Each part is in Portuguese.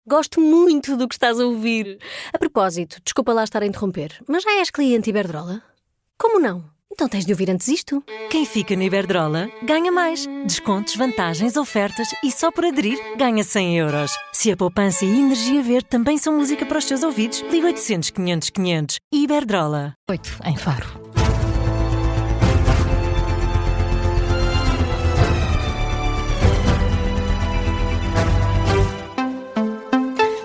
Gosto muito do que estás a ouvir. A propósito, desculpa lá estar a interromper, mas já és cliente Iberdrola? Como não? Então tens de ouvir antes isto. Quem fica na Iberdrola ganha mais. Descontos, vantagens, ofertas e só por aderir ganha 100 euros. Se a poupança e a energia verde também são música para os teus ouvidos, liga 800 500 500. Iberdrola. 8 em Faro.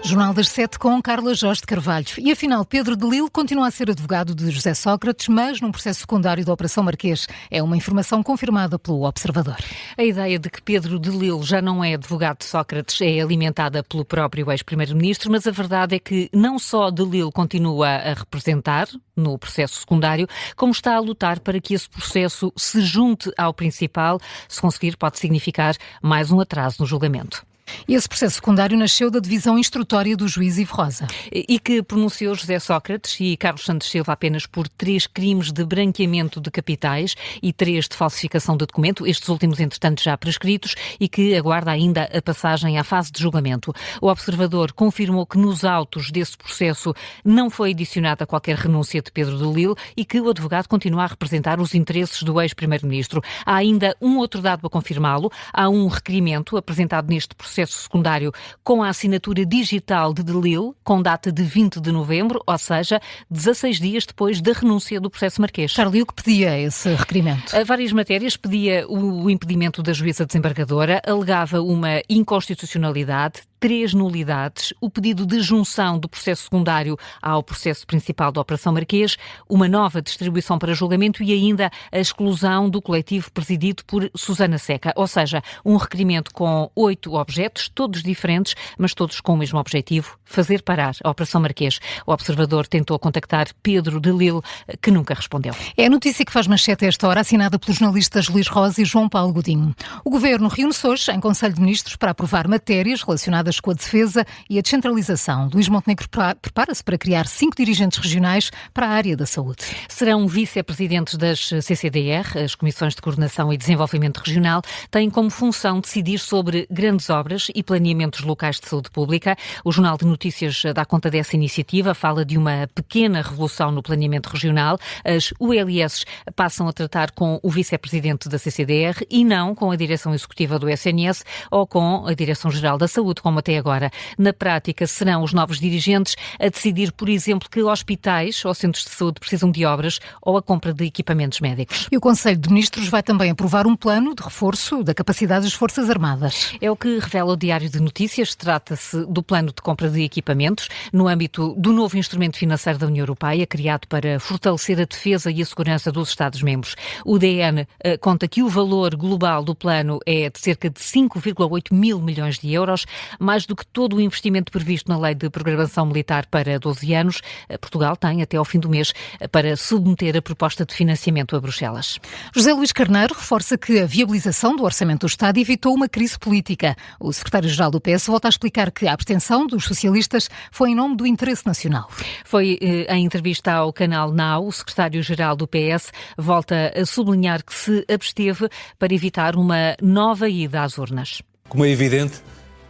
Jornal das 7 com Carla Jorge de Carvalho. E afinal, Pedro de Lille continua a ser advogado de José Sócrates, mas num processo secundário da Operação Marquês. É uma informação confirmada pelo Observador. A ideia de que Pedro de Lille já não é advogado de Sócrates é alimentada pelo próprio ex-primeiro-ministro, mas a verdade é que não só de Lille continua a representar no processo secundário, como está a lutar para que esse processo se junte ao principal. Se conseguir, pode significar mais um atraso no julgamento. E esse processo secundário nasceu da divisão instrutória do juiz Ivo Rosa. E que pronunciou José Sócrates e Carlos Santos Silva apenas por 3 crimes de branqueamento de capitais e 3 de falsificação de documento, estes últimos, entretanto, já prescritos, e que aguarda ainda a passagem à fase de julgamento. O Observador confirmou que nos autos desse processo não foi adicionada qualquer renúncia de Pedro de Lille e que o advogado continua a representar os interesses do ex-primeiro-ministro. Há ainda um outro dado para confirmá-lo. Há um requerimento apresentado neste processo secundário com a assinatura digital de Lille, com data de 20 de novembro, ou seja, 16 dias depois da renúncia do processo Marquês. Charlie, o que pedia esse requerimento? A várias matérias, pedia o impedimento da juíza desembargadora, alegava uma inconstitucionalidade, 3 nulidades, o pedido de junção do processo secundário ao processo principal da Operação Marquês, uma nova distribuição para julgamento e ainda a exclusão do coletivo presidido por Susana Seca, ou seja, um requerimento com 8 objetos, todos diferentes, mas todos com o mesmo objetivo, fazer parar a Operação Marquês. O Observador tentou contactar Pedro de Lille, que nunca respondeu. É a notícia que faz manchete a esta hora, assinada pelos jornalistas Luís Rosa e João Paulo Godinho. O Governo reúne-se hoje em Conselho de Ministros para aprovar matérias relacionadas com a defesa e a descentralização. Luís Montenegro prepara-se para criar 5 dirigentes regionais para a área da saúde. Serão vice-presidentes das CCDR, as Comissões de Coordenação e Desenvolvimento Regional, têm como função decidir sobre grandes obras e planeamentos locais de saúde pública. O Jornal de Notícias dá conta dessa iniciativa, fala de uma pequena revolução no planeamento regional. As ULS passam a tratar com o vice-presidente da CCDR e não com a direção executiva do SNS ou com a Direção-Geral da Saúde, como até agora. Na prática, serão os novos dirigentes a decidir, por exemplo, que hospitais ou centros de saúde precisam de obras ou a compra de equipamentos médicos. E o Conselho de Ministros vai também aprovar um plano de reforço da capacidade das Forças Armadas. É o que revela o Diário de Notícias. Trata-se do plano de compra de equipamentos no âmbito do novo instrumento financeiro da União Europeia, criado para fortalecer a defesa e a segurança dos Estados-membros. O DN conta que o valor global do plano é de cerca de 5,8 mil milhões de euros, mais do que todo o investimento previsto na Lei de Programação Militar para 12 anos. Portugal tem até ao fim do mês para submeter a proposta de financiamento a Bruxelas. José Luís Carneiro reforça que a viabilização do Orçamento do Estado evitou uma crise política. O secretário-geral do PS volta a explicar que a abstenção dos socialistas foi em nome do interesse nacional. Foi em entrevista ao canal Now, o secretário-geral do PS volta a sublinhar que se absteve para evitar uma nova ida às urnas. Como é evidente,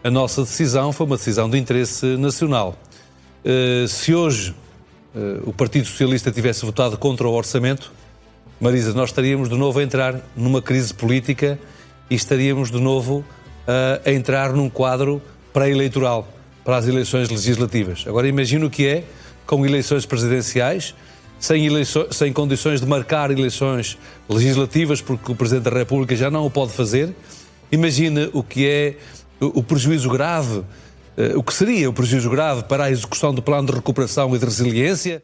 a nossa decisão foi uma decisão de interesse nacional. Se hoje o Partido Socialista tivesse votado contra o orçamento, Marisa, nós estaríamos de novo a entrar numa crise política e estaríamos de novo a entrar num quadro pré-eleitoral para as eleições legislativas. Agora imagino o que é, com eleições presidenciais, sem condições de marcar eleições legislativas, porque o Presidente da República já não o pode fazer. Imagina o que é o prejuízo grave, o que seria o prejuízo grave para a execução do Plano de Recuperação e de Resiliência.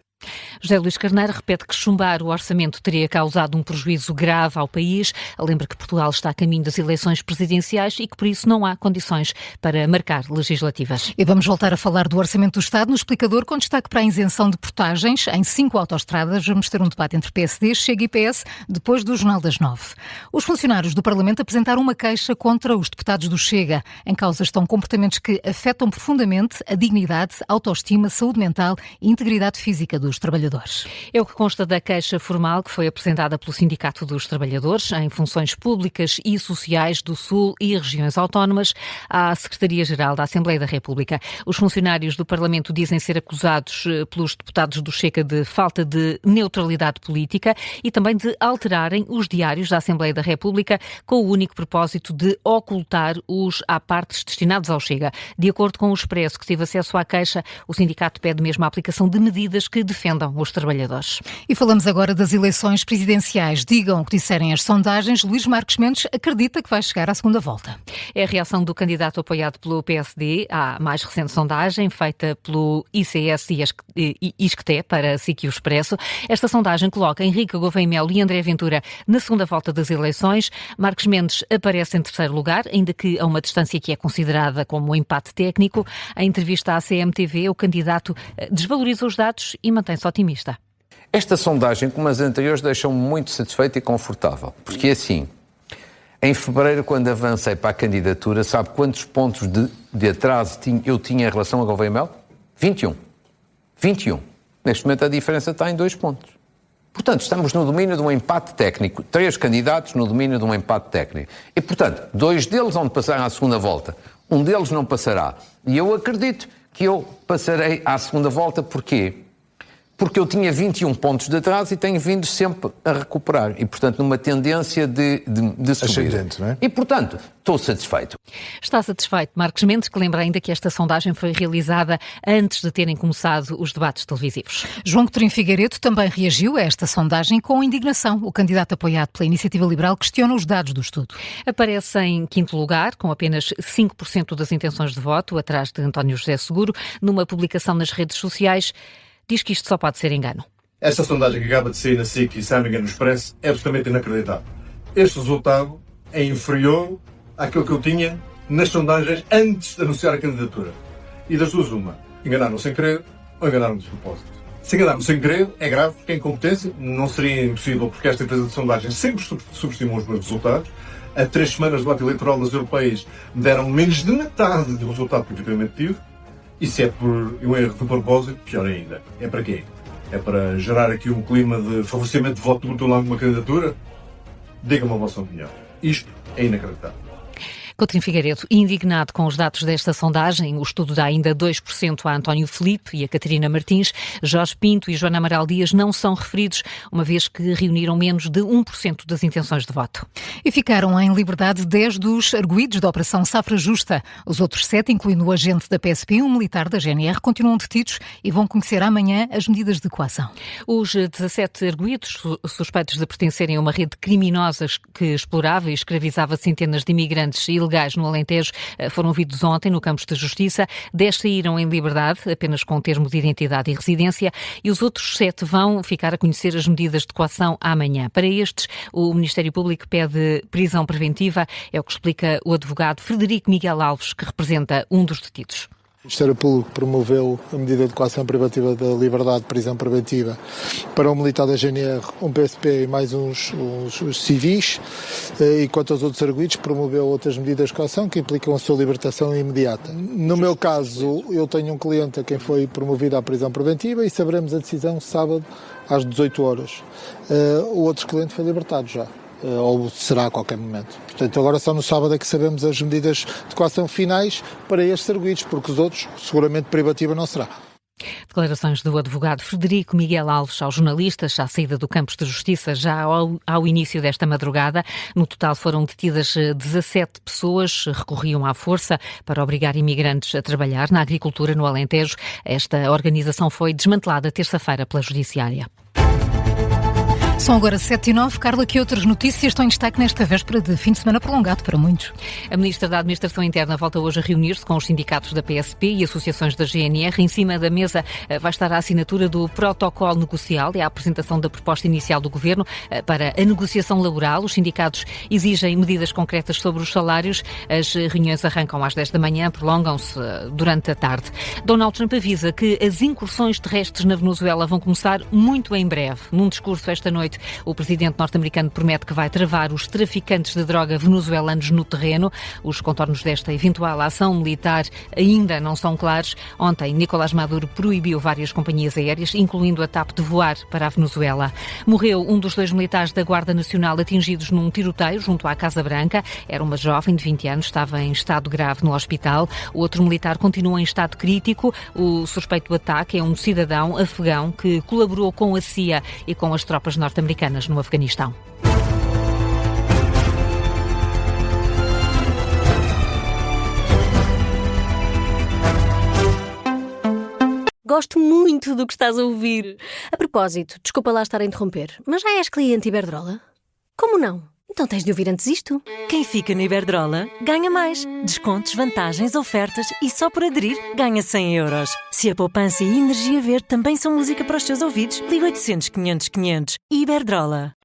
José Luís Carneiro repete que chumbar o orçamento teria causado um prejuízo grave ao país. Lembra que Portugal está a caminho das eleições presidenciais e que por isso não há condições para marcar legislativas. E vamos voltar a falar do Orçamento do Estado no explicador, com destaque para a isenção de portagens em 5 autoestradas. Vamos ter um debate entre PSD, Chega e PS depois do Jornal das 9. Os funcionários do Parlamento apresentaram uma queixa contra os deputados do Chega. Em causa estão comportamentos que afetam profundamente a dignidade, autoestima, saúde mental e integridade física dos dos trabalhadores. É o que consta da queixa formal que foi apresentada pelo Sindicato dos Trabalhadores em Funções Públicas e Sociais do Sul e Regiões Autónomas à Secretaria-Geral da Assembleia da República. Os funcionários do Parlamento dizem ser acusados pelos deputados do Chega de falta de neutralidade política e também de alterarem os diários da Assembleia da República com o único propósito de ocultar os apartes destinados ao Chega. De acordo com o Expresso, que teve acesso à queixa, o sindicato pede mesmo a aplicação de medidas que defendam os trabalhadores. E falamos agora das eleições presidenciais. Digam o que disserem as sondagens, Luís Marques Mendes acredita que vai chegar à segunda volta. É a reação do candidato apoiado pelo PSD à mais recente sondagem feita pelo ICS e ISCTE para SIC e o Expresso. Esta sondagem coloca Henrique Gouveia Melo e André Ventura na segunda volta das eleições. Marques Mendes aparece em terceiro lugar, ainda que a uma distância que é considerada como um empate técnico. Em entrevista à CMTV, o candidato desvaloriza os dados e mantém-se otimista. Esta sondagem, como as anteriores, deixou-me muito satisfeito e confortável. Porque assim, em fevereiro, quando avancei para a candidatura, sabe quantos pontos de atraso eu tinha em relação a Gouveia Melo? 21. Neste momento a diferença está em 2 pontos. Portanto, estamos no domínio de um empate técnico. 3 candidatos no domínio de um empate técnico. E, portanto, 2 deles vão passar à segunda volta. Um deles não passará. E eu acredito que eu passarei à segunda volta. Porquê? Porque eu tinha 21 pontos de atraso e tenho vindo sempre a recuperar. E, portanto, numa tendência de subida. Não é? E, portanto, estou satisfeito. Está satisfeito Marques Mendes, que lembra ainda que esta sondagem foi realizada antes de terem começado os debates televisivos. João Coutinho Figueiredo também reagiu a esta sondagem com indignação. O candidato apoiado pela Iniciativa Liberal questiona os dados do estudo. Aparece em quinto lugar, com apenas 5% das intenções de voto, atrás de António José Seguro, numa publicação nas redes sociais. Diz que isto só pode ser engano. Esta sondagem que acaba de sair na SIC e, se não me engano, no Expresso, é absolutamente inacreditável. Este resultado é inferior àquilo que eu tinha nas sondagens antes de anunciar a candidatura. E das duas, uma. Enganaram sem querer ou enganaram de propósito. Se enganaram sem querer, é grave, porque é incompetência. Não seria impossível, porque esta empresa de sondagens sempre subestimou os meus resultados. A 3 semanas do ato eleitoral das europeias deram menos de metade do resultado que efetivamente tive. E se é por um erro de propósito, pior ainda. É para quê? É para gerar aqui um clima de favorecimento de voto do lado de uma candidatura? Diga-me a vossa opinião. Isto é inacreditável. Coutinho Figueiredo, indignado com os dados desta sondagem, o estudo dá ainda 2% a António Filipe e a Catarina Martins. Jorge Pinto e Joana Amaral Dias não são referidos, uma vez que reuniram menos de 1% das intenções de voto. E ficaram em liberdade 10 dos arguidos da Operação Safra Justa. Os outros 7, incluindo o agente da PSP e um militar da GNR, continuam detidos e vão conhecer amanhã as medidas de coação. Os 17 arguidos, suspeitos de pertencerem a uma rede criminosa que explorava e escravizava centenas de imigrantes ilegais no Alentejo, foram ouvidos ontem no Campos de Justiça. 10 saíram em liberdade, apenas com termo de identidade e residência, e os outros 7 vão ficar a conhecer as medidas de coação amanhã. Para estes, o Ministério Público pede prisão preventiva, é o que explica o advogado Frederico Miguel Alves, que representa um dos detidos. O Ministério Público promoveu a medida de coação privativa da liberdade de prisão preventiva para um militar da GNR, um PSP e mais uns civis, e quanto aos outros arguidos promoveu outras medidas de coação que implicam a sua libertação imediata. No meu caso, eu tenho um cliente a quem foi promovida a prisão preventiva e saberemos a decisão sábado às 18 horas. O outro cliente foi libertado já. Ou será a qualquer momento. Portanto, agora só no sábado é que sabemos as medidas de coação finais para estes arguidos, porque os outros, seguramente privativa não será. Declarações do advogado Frederico Miguel Alves aos jornalistas à saída do Campos de Justiça já ao início desta madrugada. No total foram detidas 17 pessoas, recorriam à força para obrigar imigrantes a trabalhar na agricultura no Alentejo. Esta organização foi desmantelada terça-feira pela Judiciária. São agora 7h09. Carla, que outras notícias estão em destaque nesta véspera de fim de semana prolongado para muitos? A Ministra da Administração Interna volta hoje a reunir-se com os sindicatos da PSP e associações da GNR. Em cima da mesa vai estar a assinatura do protocolo negocial e a apresentação da proposta inicial do Governo para a negociação laboral. Os sindicatos exigem medidas concretas sobre os salários. As reuniões arrancam às 10 da manhã, prolongam-se durante a tarde. Donald Trump avisa que as incursões terrestres na Venezuela vão começar muito em breve. Num discurso esta noite, noite. O presidente norte-americano promete que vai travar os traficantes de droga venezuelanos no terreno. Os contornos desta eventual ação militar ainda não são claros. Ontem, Nicolás Maduro proibiu várias companhias aéreas, incluindo a TAP, de voar para a Venezuela. Morreu um dos 2 militares da Guarda Nacional atingidos num tiroteio junto à Casa Branca. Era uma jovem de 20 anos, estava em estado grave no hospital. O outro militar continua em estado crítico. O suspeito do ataque é um cidadão afegão que colaborou com a CIA e com as tropas norte-americanas no Afeganistão. Gosto muito do que estás a ouvir. A propósito, desculpa lá estar a interromper, mas já és cliente Iberdrola? Como não? Então tens de ouvir antes isto. Quem fica no Iberdrola ganha mais. Descontos, vantagens, ofertas e só por aderir ganha 100 euros. Se a poupança e a energia verde também são música para os teus ouvidos, liga 800 500 500. Iberdrola.